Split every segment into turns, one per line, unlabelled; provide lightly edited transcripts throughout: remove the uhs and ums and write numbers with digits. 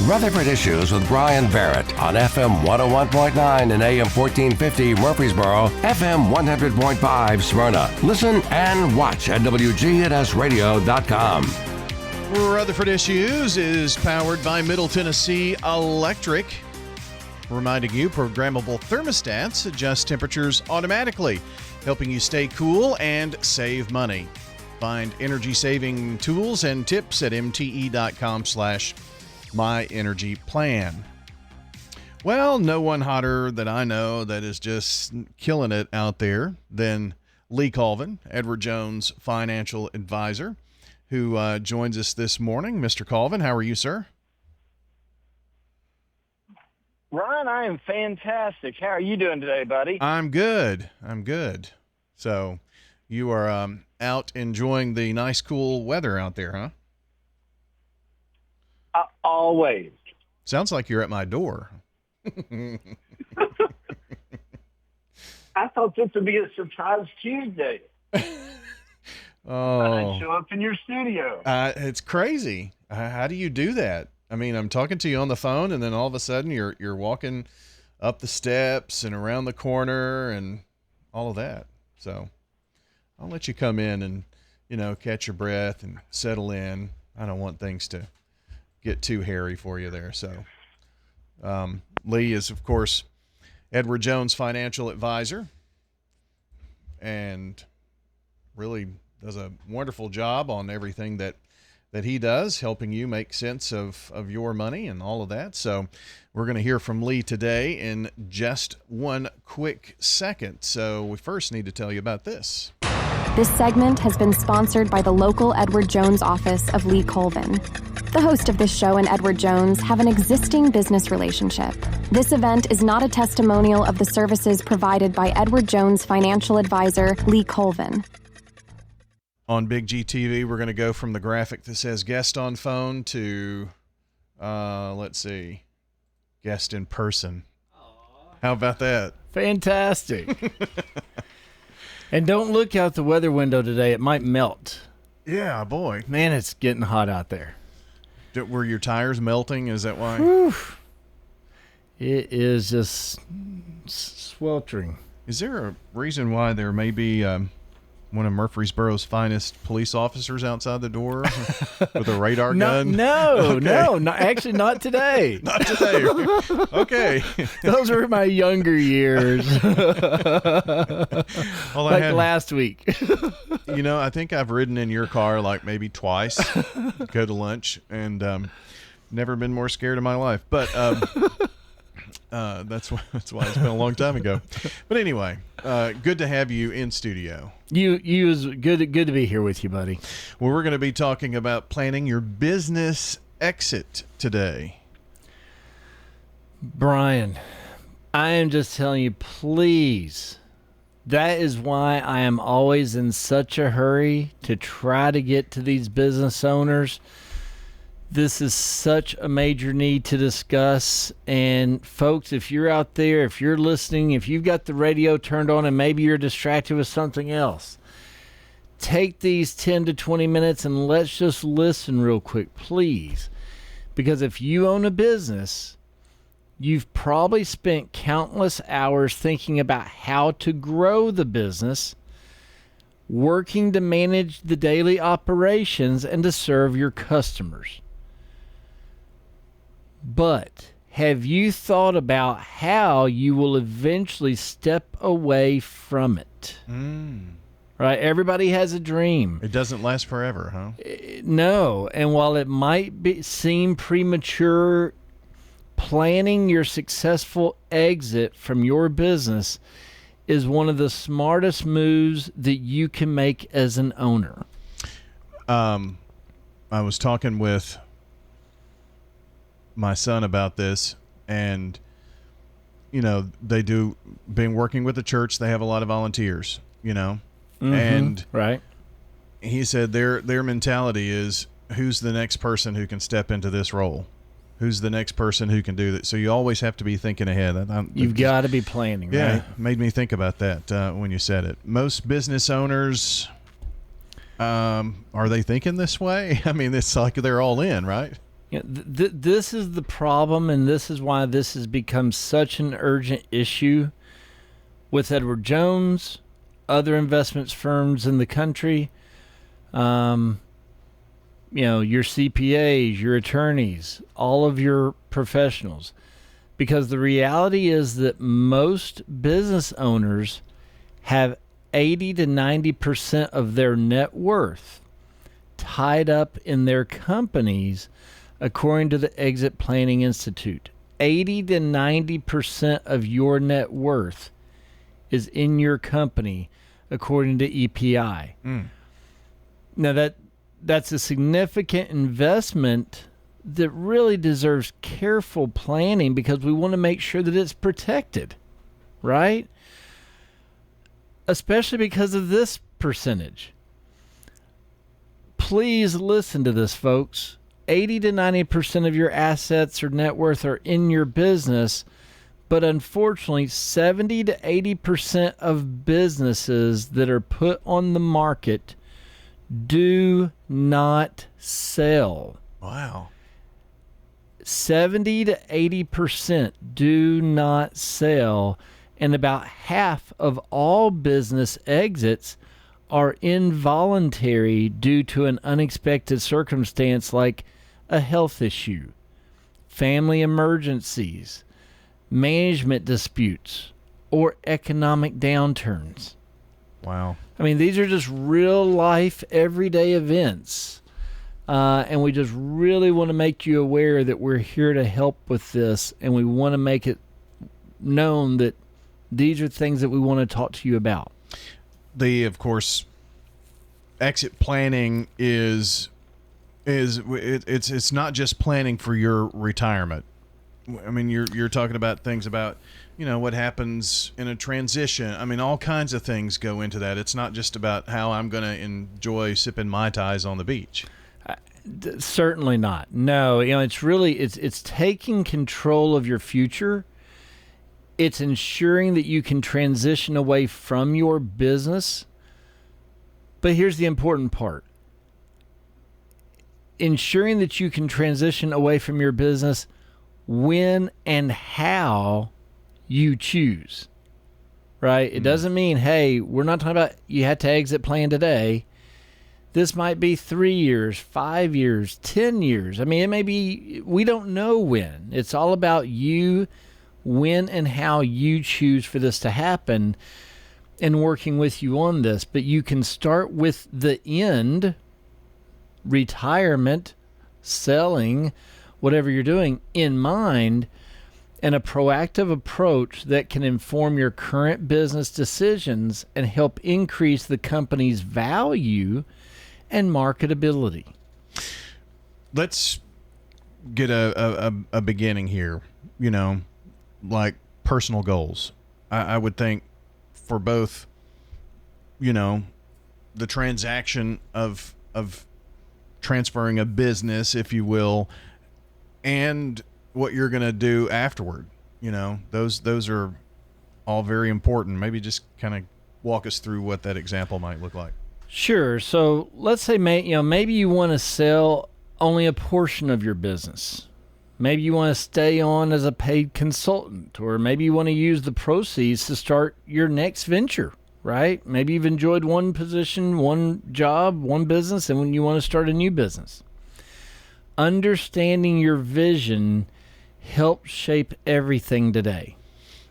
Rutherford Issues with Bryan Barrett on FM 101.9 and AM 1450 Murfreesboro, FM 100.5 Smyrna. Listen and watch at WGNSradio.com.
Rutherford Issues is powered by Middle Tennessee Electric. Reminding you, programmable thermostats adjust temperatures automatically, helping you stay cool and save money. Find energy-saving tools and tips at mte.com/myenergyplan. Well, no one hotter that I know that is just killing it out there than Lee Colvin, Edward Jones' financial advisor, who joins us this morning. Mr. Colvin, how are you, sir?
Ryan, I am fantastic. How are you doing today, buddy?
I'm good. So you are out enjoying the nice, cool weather out there, huh?
Always.
Sounds like you're at my door.
I thought this would be a surprise Tuesday.
Oh,
I'd show up in your studio.
It's crazy. How do you do that? I mean, I'm talking to you on the phone, and then all of a sudden you're walking up the steps and around the corner and all of that. So I'll let you come in and, catch your breath and settle in. I don't want things to get too hairy for you there. So Lee is, of course, Edward Jones' financial advisor, and really does a wonderful job on everything that he does, helping you make sense of your money and all of that. So we're going to hear from Lee today in just one quick second. So we first need to tell you about this.
This segment has been sponsored by the local Edward Jones office of Lee Colvin. The host of this show and Edward Jones have an existing business relationship. This event is not a testimonial of the services provided by Edward Jones' financial advisor, Lee Colvin.
On Big G TV, we're going to go from the graphic that says guest on phone to, let's see, guest in person. How about that?
Fantastic. And don't look out the weather window today. It might melt.
Yeah, boy.
Man, it's getting hot out there.
Were your tires melting? Is that why?
Whew. It is just sweltering.
Is there a reason why there may be one of Murfreesboro's finest police officers outside the door with a radar gun?
No, actually not today.
Not today. Okay.
Those were my younger years.
Well,
last week.
I think I've ridden in your car like maybe twice, go to lunch, and never been more scared in my life. But that's why it's been a long time ago. But anyway, good to have you in studio.
You was good to be here with you, buddy.
Well, we're going to be talking about planning your business exit today.
Bryan, I am just telling you, please. That is why I am always in such a hurry to try to get to these business owners. This is such a major need to discuss. And folks, if you're out there, if you're listening, if you've got the radio turned on and maybe you're distracted with something else, take these 10 to 20 minutes and let's just listen real quick, please. Because if you own a business, you've probably spent countless hours thinking about how to grow the business, working to manage the daily operations and to serve your customers. But have you thought about how you will eventually step away from it? Right? Everybody has a dream.
It doesn't last forever, huh?
No. And while it might seem premature, planning your successful exit from your business is one of the smartest moves that you can make as an owner.
I was talking with my son about this, and being working with the church, they have a lot of volunteers, and
right.
He said their mentality is, who's the next person who can step into this role? Who's the next person who can do that? So you always have to be thinking ahead.
You've got to be planning, right?
Yeah, made me think about that when you said it. Most business owners, are they thinking this way? I mean, it's like they're all in, right?
This is the problem, and this is why this has become such an urgent issue with Edward Jones, other investments firms in the country, your CPAs, your attorneys, all of your professionals. Because the reality is that most business owners have 80 to 90% of their net worth tied up in their companies, according to the Exit Planning Institute. 80 to 90% of your net worth is in your company, according to EPI. Now, that's a significant investment that really deserves careful planning, because we want to make sure that it's protected, right? Especially because of this percentage. Please listen to this, folks. 80 to 90% of your assets or net worth are in your business, but unfortunately, 70 to 80% of businesses that are put on the market do not sell.
Wow.
70 to 80% do not sell, and about half of all business exits are involuntary due to an unexpected circumstance like a health issue, family emergencies, management disputes, or economic downturns.
Wow.
I mean, these are just real life, everyday events. And we just really want to make you aware that we're here to help with this, and we want to make it known that these are things that we want to talk to you about.
Of course, exit planning it's not just planning for your retirement. I mean, you're talking about things about, what happens in a transition. I mean, all kinds of things go into that. It's not just about how I'm going to enjoy sipping Mai Tais on the beach.
Certainly not. No, it's really, it's taking control of your future. It's ensuring that you can transition away from your business. But here's the important part. Ensuring that you can transition away from your business when and how you choose. Right? It doesn't mean, hey, we're not talking about you had to exit plan today. This might be 3 years, 5 years, 10 years. I mean, it may be, we don't know when. It's all about you, when and how you choose for this to happen, and working with you on this. But you can start with the end, retirement, selling, whatever you're doing, in mind, and a proactive approach that can inform your current business decisions and help increase the company's value and marketability.
Let's get a beginning here, like personal goals. I would think for both, the transaction of transferring a business, if you will, and what you're going to do afterward. Those are all very important. Maybe just kind of walk us through what that example might look like.
Sure. So let's say, maybe you want to sell only a portion of your business. Maybe you want to stay on as a paid consultant, or maybe you want to use the proceeds to start your next venture, right? Maybe you've enjoyed one position, one job, one business, and when you want to start a new business. Understanding your vision helps shape everything today.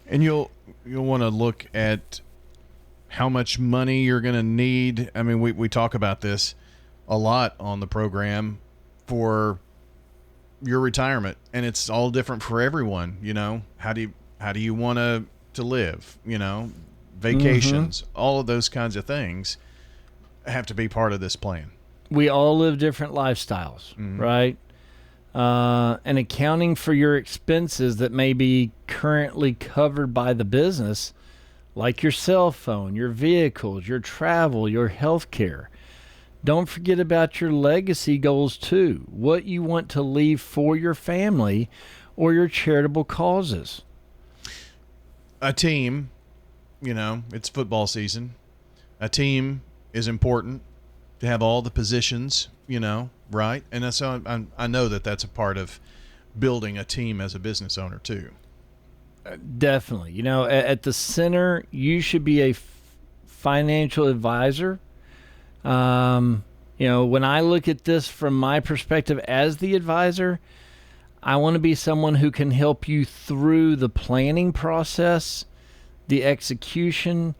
And you'll want to look at how much money you're going to need. I mean, we talk about this a lot on the program for your retirement, and it's all different for everyone. How do you want to live? Vacations, all of those kinds of things have to be part of this plan.
We all live different lifestyles, right? And accounting for your expenses that may be currently covered by the business, like your cell phone, your vehicles, your travel, your health care. Don't forget about your legacy goals too, what you want to leave for your family or your charitable causes.
A team, it's football season. A team is important to have all the positions right? And so I know that that's a part of building a team as a business owner too.
Definitely. At the center, you should be a financial advisor. When I look at this from my perspective as the advisor, I want to be someone who can help you through the planning process, the execution,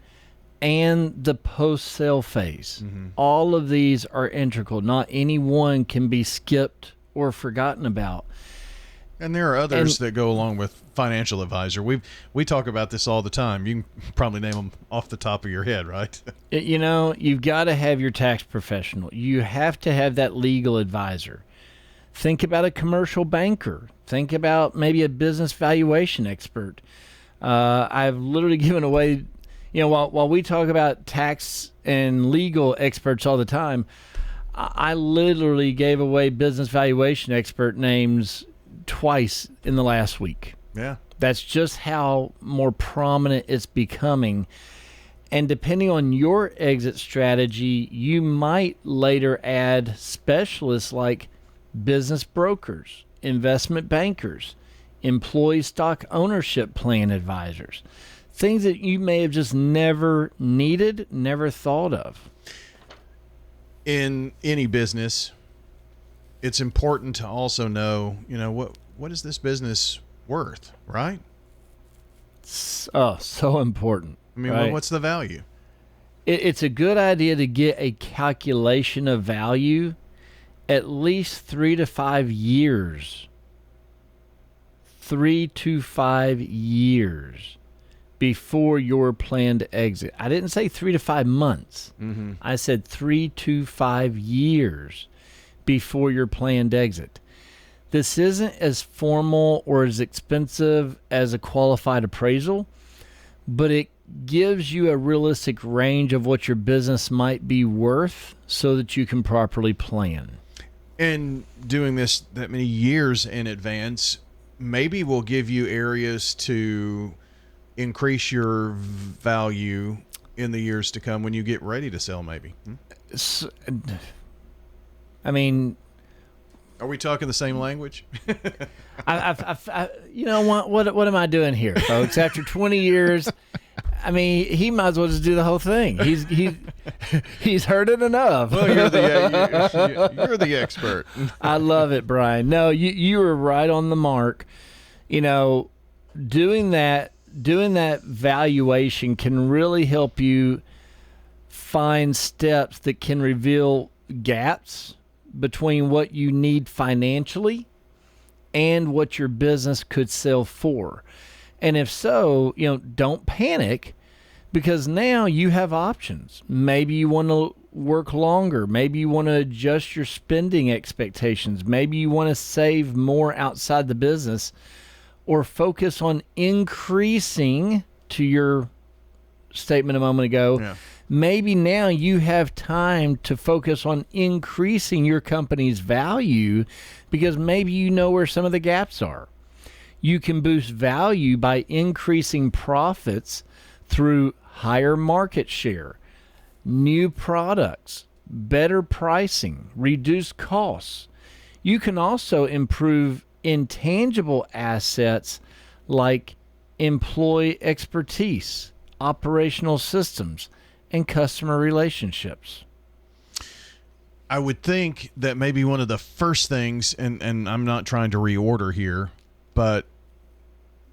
and the post-sale phase. Mm-hmm. All of these are integral. Not any one can be skipped or forgotten about.
And there are others that go along with financial advisor. We talk about this all the time. You can probably name them off the top of your head, right?
You've got to have your tax professional. You have to have that legal advisor. Think about a commercial banker. Think about maybe a business valuation expert. I've literally given away, while we talk about tax and legal experts all the time, I literally gave away business valuation expert names twice in the last week.
Yeah.
That's just how more prominent it's becoming. And depending on your exit strategy, you might later add specialists like business brokers, investment bankers, employee stock ownership plan advisors, things that you may have just never needed, never thought of.
In any business, it's important to also know, what is this business worth, right?
Oh, so important.
I mean,
right?
What's the value?
It's a good idea to get a calculation of value at least 3 to 5 years. 3 to 5 years before your planned exit. I didn't say 3 to 5 months. Mm-hmm. I said 3 to 5 years before your planned exit. This isn't as formal or as expensive as a qualified appraisal, but it gives you a realistic range of what your business might be worth so that you can properly plan.
And doing this that many years in advance maybe will give you areas to increase your value in the years to come when you get ready to sell, maybe.
I mean,
are we talking the same language?
What am I doing here, folks? After 20 years, I mean, he might as well just do the whole thing. He's heard it enough.
Well, you're the expert.
I love it, Brian. No, you were right on the mark. Doing that valuation can really help you find steps that can reveal gaps between what you need financially and what your business could sell for. And if so, don't panic, because now you have options. Maybe you want to work longer. Maybe you want to adjust your spending expectations. Maybe you want to save more outside the business, or focus on increasing, to your statement a moment ago. Yeah. Maybe now you have time to focus on increasing your company's value, because maybe you know where some of the gaps are. You can boost value by increasing profits through higher market share, new products, better pricing, reduced costs. You can also improve intangible assets like employee expertise, operational systems, and customer relationships.
I would think that maybe one of the first things, and I'm not trying to reorder here, but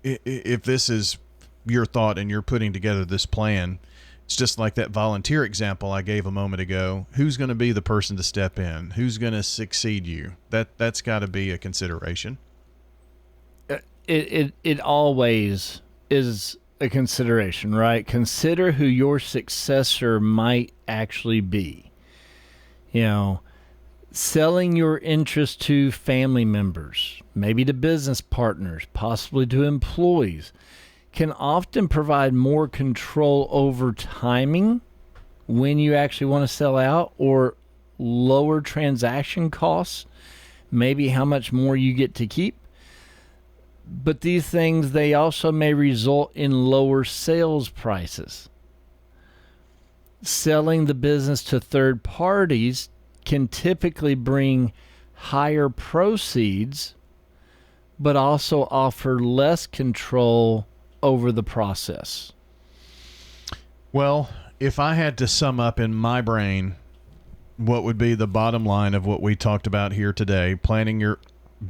if this is your thought and you're putting together this plan, it's just like that volunteer example I gave a moment ago. Who's going to be the person to step in? Who's going to succeed you? That's got to be a consideration.
It always is a consideration, right? Consider who your successor might actually be. Selling your interest to family members, maybe to business partners, possibly to employees, can often provide more control over timing when you actually want to sell out, or lower transaction costs, maybe how much more you get to keep. But these things, they also may result in lower sales prices. Selling the business to third parties can typically bring higher proceeds, but also offer less control over the process?
Well, if I had to sum up in my brain what would be the bottom line of what we talked about here today, planning your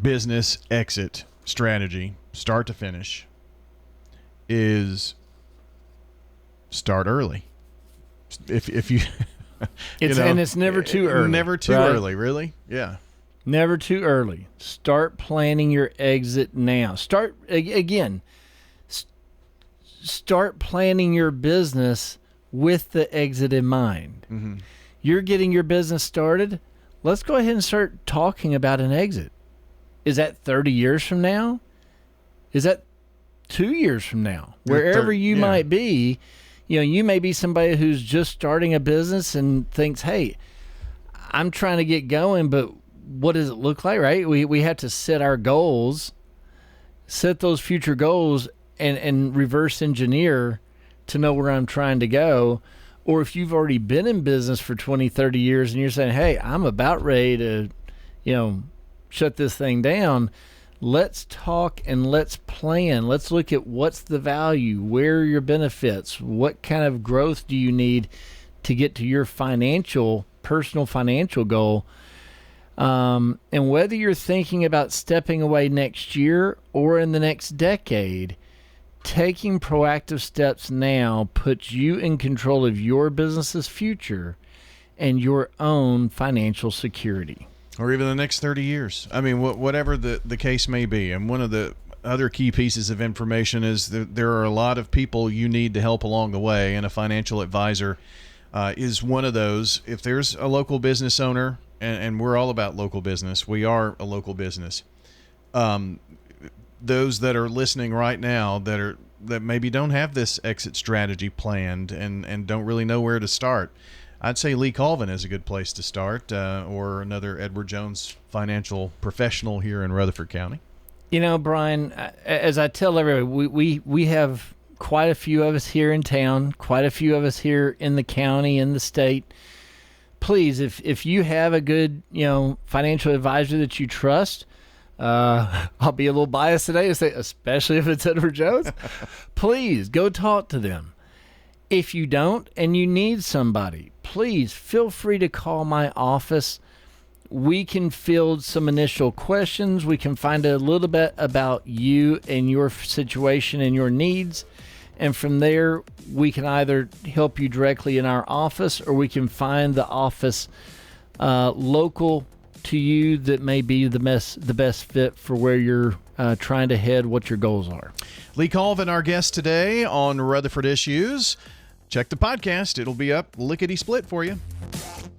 business exit strategy, start to finish, is start early. If you,
And it's never too early.
Never too
right?
early, really? Yeah.
Never too early. Start planning your exit now. Start planning your business with the exit in mind.
Mm-hmm.
You're getting your business started. Let's go ahead and start talking about an exit. Is that 30 years from now? Is that 2 years from now? Wherever you might be, you may be somebody who's just starting a business and thinks, hey, I'm trying to get going, but what does it look like, right? We have to set our goals, set those future goals, and reverse engineer to know where I'm trying to go. Or if you've already been in business for 20, 30 years and you're saying, hey, I'm about ready to, shut this thing down, let's talk and let's plan. Let's look at what's the value, where are your benefits, what kind of growth do you need to get to your personal financial goal. And whether you're thinking about stepping away next year or in the next decade, taking proactive steps now puts you in control of your business's future and your own financial security.
Or even the next 30 years. I mean, whatever the case may be. And one of the other key pieces of information is that there are a lot of people you need to help along the way, and a financial advisor is one of those. If there's a local business owner, and we're all about local business, we are a local business. Those that are listening right now that maybe don't have this exit strategy planned and don't really know where to start, I'd say Lee Colvin is a good place to start, or another Edward Jones financial professional here in Rutherford County.
Bryan, as I tell everybody, we have quite a few of us here in town, quite a few of us here in the county, in the state. Please, if you have a good, financial advisor that you trust, I'll be a little biased today to say, especially if it's Edward Jones, please go talk to them. If you don't and you need somebody, please feel free to call my office. We can field some initial questions. We can find a little bit about you and your situation and your needs. And from there, we can either help you directly in our office, or we can find the office local to you that may be the best fit for where you're trying to head, what your goals are.
Lee Colvin, our guest today on Rutherford Issues. Check the podcast. It'll be up lickety-split for you.